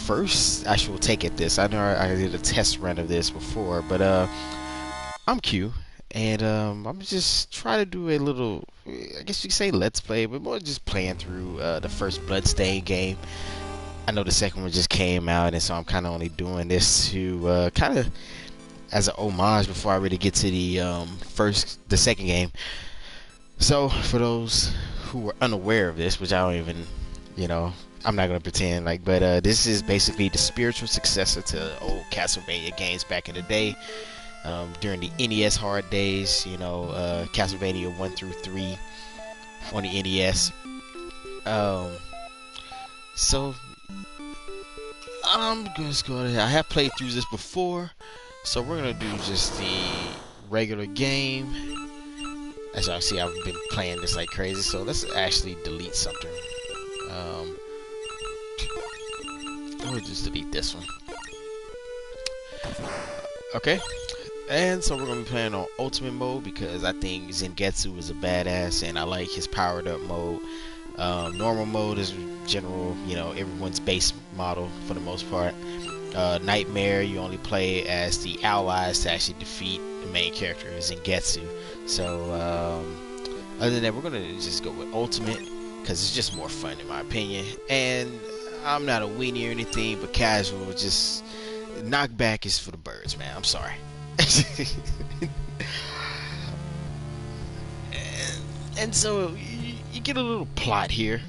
first actual take at this. I know I did a test run of this before, but I'm Q, and I'm just trying to do a little, I guess you could say let's play, but more just playing through the first Bloodstained game. I know the second one just came out, and so I'm kind of only doing this to kind of as an homage before I really get to the second game. So for those who were unaware of this, which I don't even, I'm not gonna pretend like, but this is basically the spiritual successor to old Castlevania games back in the day, during the NES hard days. Castlevania 1 through 3 on the NES. So I'm just gonna. I have played through this before, so we're gonna do just the regular game. As y'all see, I've been playing this like crazy, so let's actually delete something. We'll just delete this one. Okay, and so we're gonna be playing on ultimate mode because I think Zangetsu is a badass, and I like his powered up mode. Normal mode is general, everyone's base model for the most part. Nightmare, you only play as the allies to actually defeat the main character, Zangetsu. So other than that, we're gonna just go with ultimate because it's just more fun in my opinion. And I'm not a weenie or anything, but casual, just knockback is for the birds, man. I'm sorry. and so you get a little plot here.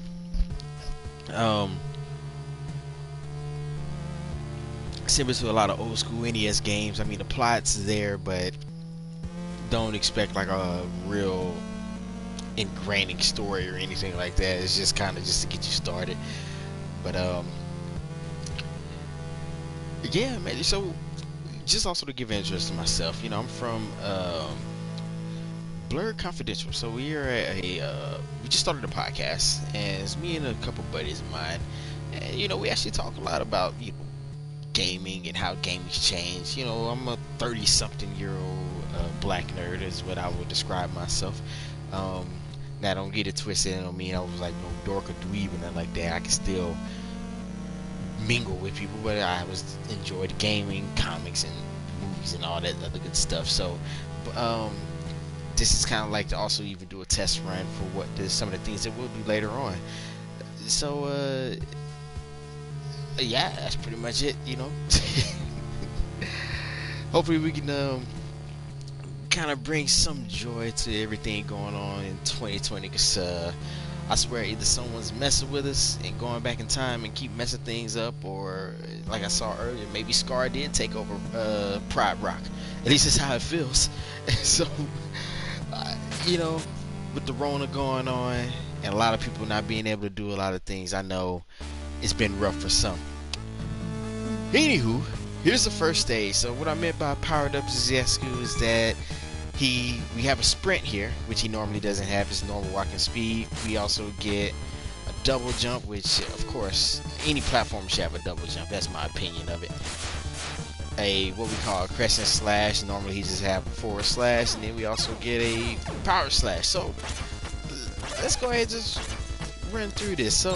Similar to a lot of old school NES games. I mean, the plot's there, but don't expect like a real ingraining story or anything like that. It's just kind of just to get you started. But yeah, man. So just also to give interest to myself, I'm from Blurred Confidential. So we are we just started a podcast, and it's me and a couple buddies of mine, and we actually talk a lot about gaming and how gaming's changed. I'm a 30-something-year-old black nerd is what I would describe myself. Now don't get it twisted. I don't mean I was like no dork or dweeb or nothing like that. I can still mingle with people, but I enjoyed gaming, comics, and movies and all that other good stuff. So this is kind of like to also even do a test run for some of the things that we'll do later on. So yeah, that's pretty much it. Hopefully we can kind of bring some joy to everything going on in 2020, because I swear either someone's messing with us and going back in time and keep messing things up, or like I saw earlier, maybe Scar did take over Pride Rock. At least that's how it feels. So with the Rona going on and a lot of people not being able to do a lot of things, I know it's been rough for some. Anywho, here's the first stage. So what I meant by powered up Zangetsu is that we have a sprint here, which he normally doesn't have, his normal walking speed. We also get a double jump, which of course any platform should have a double jump. That's my opinion of it. A what we call a crescent slash. Normally he just have a forward slash, and then we also get a power slash. So let's go ahead and just run through this. So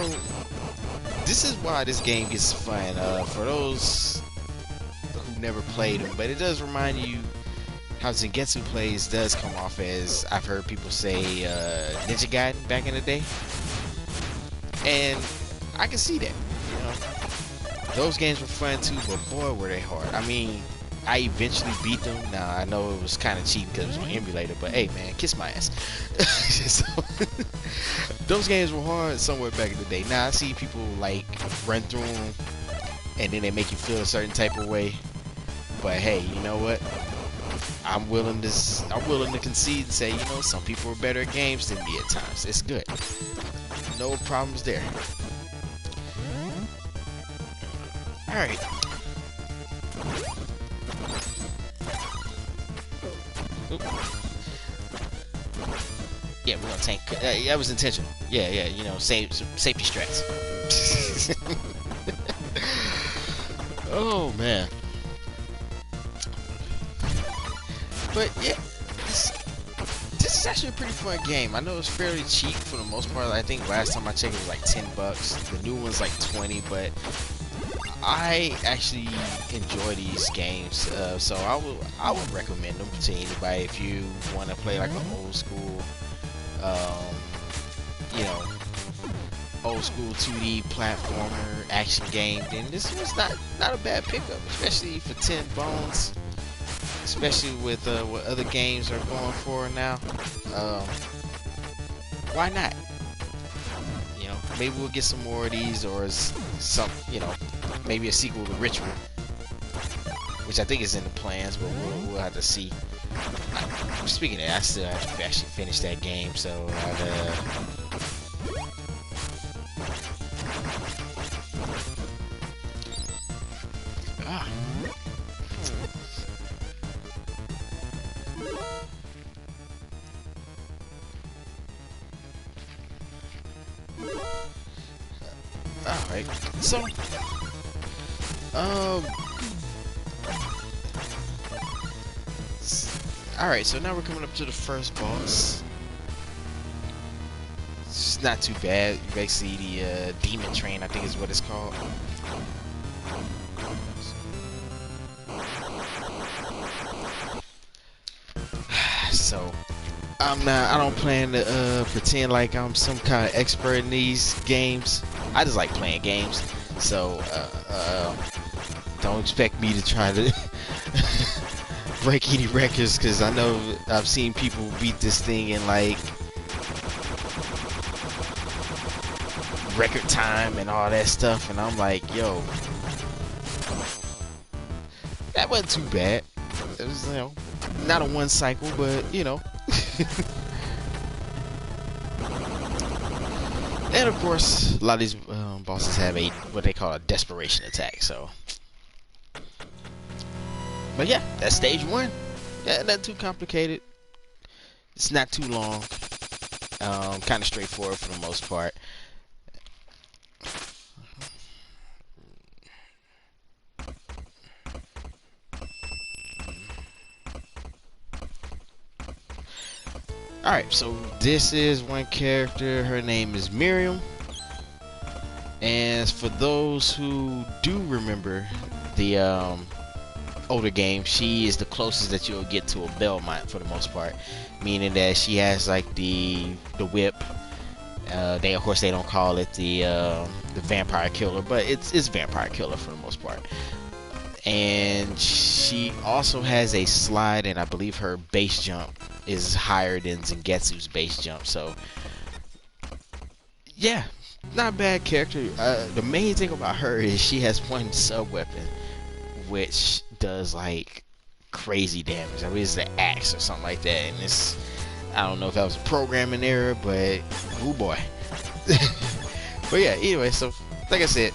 this is why this game gets fun for those who never played them, but it does remind you how Zangetsu plays does come off as, I've heard people say, Ninja Gaiden back in the day, and I can see that. Those games were fun too, but boy were they hard. I mean, I eventually beat them. Now I know it was kind of cheap because it was on emulator, but hey man, kiss my ass. So, those games were hard somewhere back in the day. Now I see people like run through them and then they make you feel a certain type of way. But hey, you know what? I'm willing to concede and say, some people are better at games than me at times. It's good. No problems there. Alright. Yeah, we're gonna tank. That was intentional. Yeah, safety strats. Oh man. But yeah, this is actually a pretty fun game. I know it's fairly cheap for the most part. I think last time I checked it was like $10. The new one's like 20, but I actually enjoy these games, so I would recommend them to anybody if you want to play like an old school, um, you know, old school 2D platformer action game. Then this was not a bad pickup, especially for 10 bones, especially with what other games are going for now. Um, why not? You know, maybe we'll get some more of these, or some, maybe a sequel to Ritual, which I think is in the plans, but we'll have to see. Speaking of that, I still have to actually finish that game, so ah. Alright, so alright, so now we're coming up to the first boss. It's not too bad. You basically the demon train, I think is what it's called. So I don't plan to pretend like I'm some kind of expert in these games. I just like playing games. So don't expect me to try to break any records, because I know I've seen people beat this thing in like record time and all that stuff, and I'm like, yo, that wasn't too bad. It was, not a one cycle, but and of course, a lot of these bosses have what they call a desperation attack. So, but yeah, that's stage 1. Yeah, not too complicated. It's not too long. Kind of straightforward for the most part. Alright, so this is one character. Her name is Miriam. And for those who do remember the older game, she is the closest that you'll get to a Belmont for the most part. Meaning that she has like the whip. Of course they don't call it the vampire killer, but it's vampire killer for the most part. And she also has a slide, and I believe her base jump is higher than Zangetsu's base jump. So yeah, not a bad character. The main thing about her is she has one sub weapon which does like crazy damage. I mean, it's the axe or something like that, and I don't know if that was a programming error, but oh boy. But yeah, anyway, so like I said,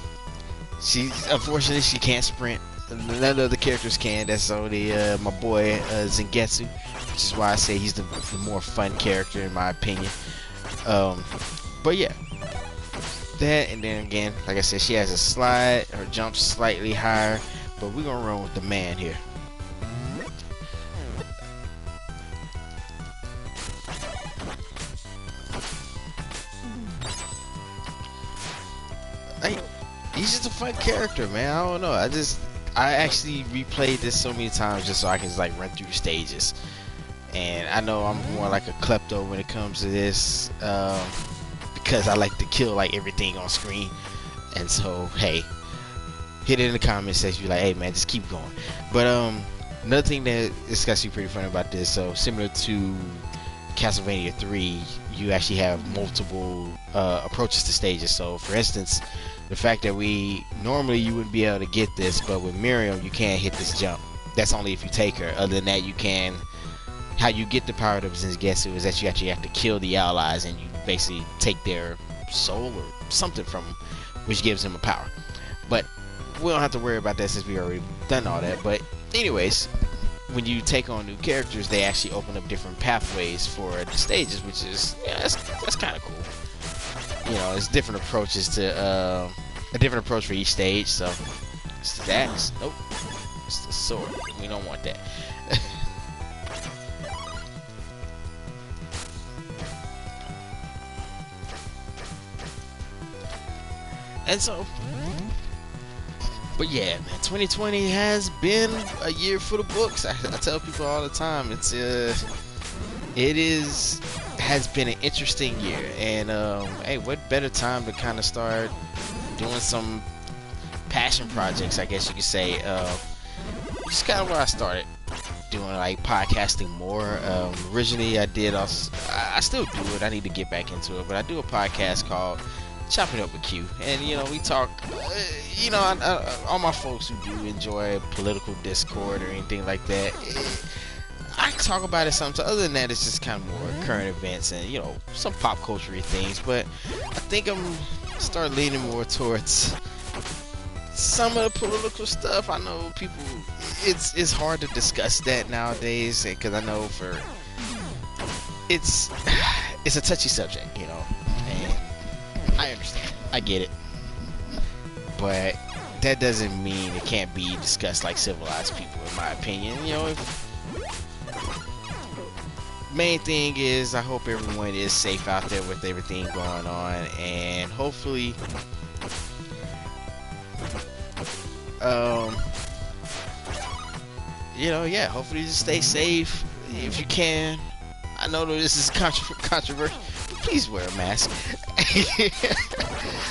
unfortunately she can't sprint. None of the characters can. That's only my boy Zangetsu, which is why I say he's the more fun character in my opinion. But yeah, that, and then again, like I said, she has a slide. Her jump's slightly higher, but we're gonna run with the man here. He's just a fun character, man. I don't know. I actually replayed this so many times just so I can just like run through stages. And I know I'm more like a klepto when it comes to this, because I like to kill like everything on screen. And so, hey, hit it in the comments section. Be like, hey man, just keep going. But another thing that is actually pretty funny about this, so similar to Castlevania 3, you actually have multiple approaches to stages. So for instance, the fact that normally you wouldn't be able to get this, but with Miriam you can't hit this jump. That's only if you take her. Other than that, you can. How you get the power of Zangetsu is that you actually have to kill the allies, and you basically take their soul or something from them, which gives them a power. But we don't have to worry about that since we already done all that. But anyways, when you take on new characters, they actually open up different pathways for the stages, which is, yeah, that's kind of cool. It's different approaches to a different approach for each stage. So it's the axe. Nope, it's the sword. We don't want that. And so But yeah, man, 2020 has been a year for the books. I tell people all the time, it is has been an interesting year, and hey, what better time to kind of start doing some passion projects, I guess you could say. Just kind of where I started doing like podcasting more. Originally, I did also, I still do it. I need to get back into it, but I do a podcast called Chopping Up with Q, and we talk. All my folks who do enjoy political discord or anything like that, I talk about it sometimes. Other than that, it's just kind of more current events and some pop culture things. But I think I'm start leaning more towards some of the political stuff. I know people, it's hard to discuss that nowadays because I know it's a touchy subject, and I understand, I get it, but that doesn't mean it can't be discussed like civilized people, in my opinion. Main thing is I hope everyone is safe out there with everything going on, and hopefully hopefully just stay safe if you can. I know that this is controversial, but please wear a mask.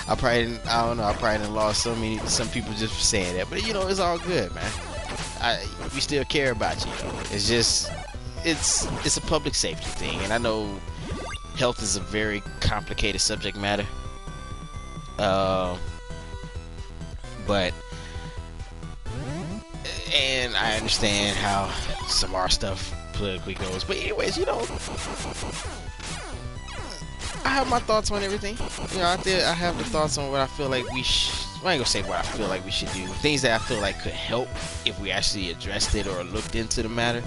I don't know, I probably done lost some people just for saying that, but it's all good, man. We still care about you, It's just, it's a public safety thing, and I know health is a very complicated subject matter. But and I understand how some of our stuff politically goes, but anyways, I have my thoughts on everything. I have the thoughts on what I feel like I ain't gonna say what I feel like we should do. Things that I feel like could help if we actually addressed it or looked into the matter.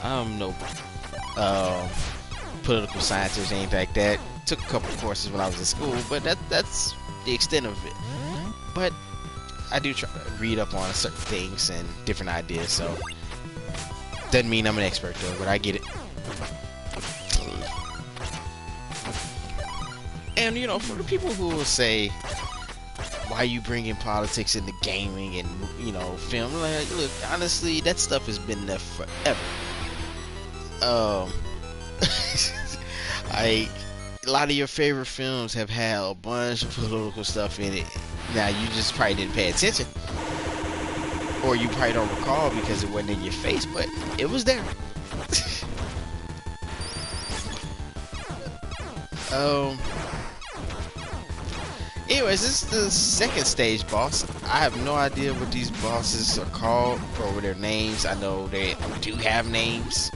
I'm no political scientist or anything like that. Took a couple of courses when I was in school, but that's the extent of it. But I do try to read up on certain things and different ideas, so doesn't mean I'm an expert though, but I get it. And for the people who will say, why you bringing politics into gaming and film, like, look, honestly, that stuff has been there forever. A lot of your favorite films have had a bunch of political stuff in it. Now, you just probably didn't pay attention, or you probably don't recall because it wasn't in your face, but it was there. Anyways, this is the second stage boss. I have no idea what these bosses are called or what their names. I know they do have names,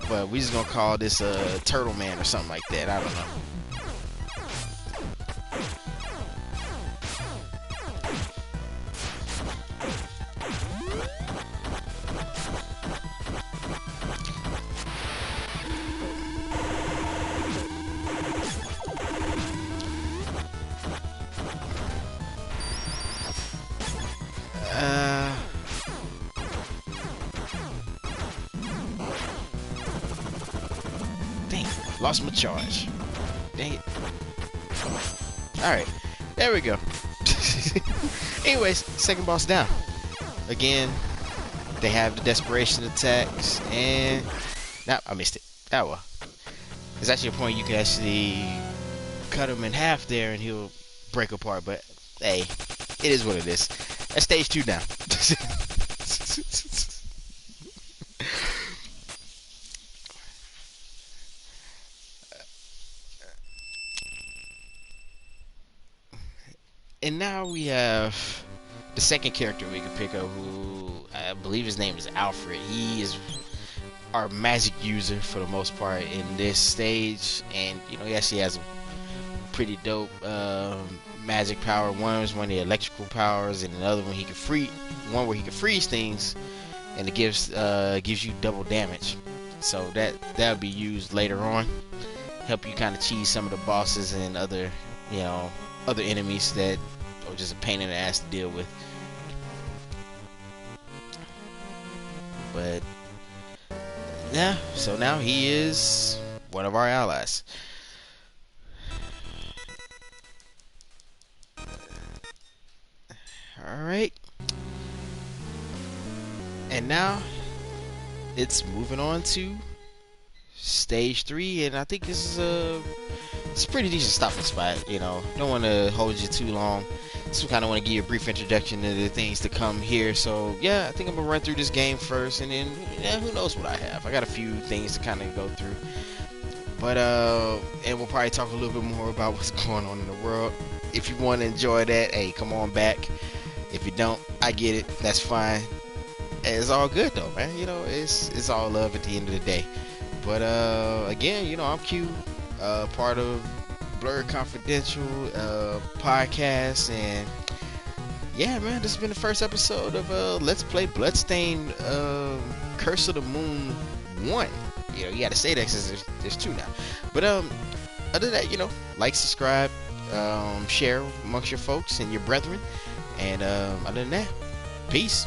but we just gonna call this a Turtle Man or something like that. I don't know. Dang, lost my charge. Dang it. Alright, there we go. Anyways, second boss down. Again, they have the desperation attacks, and nah, I missed it. Oh well. There's actually a point you can actually cut him in half there and he'll break apart, but hey, it is what it is. That's stage 2 down. And now we have the second character we can pick up, who I believe his name is Alfred. He is our magic user for the most part in this stage, and he actually has a pretty dope magic power. One is one of the electrical powers, and another one one where he can freeze things, and it gives you double damage. So that'll be used later on, help you kind of cheese some of the bosses and other enemies that are just a pain in the ass to deal with. But yeah, so now he is one of our allies. Alright. And now it's moving on to stage 3, and I think this is it's a pretty decent stopping spot. You know, don't want to hold you too long. Just kind of want to give you a brief introduction to the things to come here. So yeah, I think I'm gonna run through this game first, and then who knows what I have. I got a few things to kind of go through, but and we'll probably talk a little bit more about what's going on in the world. If you want to enjoy that, hey, come on back. If you don't, I get it. That's fine. It's all good though, man. You know, it's all love at the end of the day. But again, you know, I'm Q, part of Blurred Confidential podcast, and yeah, man, this has been the first episode of Let's Play Bloodstained Curse of the Moon 1. You know, you gotta say that because there's 2 now. But other than that, you know, like, subscribe, share amongst your folks and your brethren, and other than that, peace.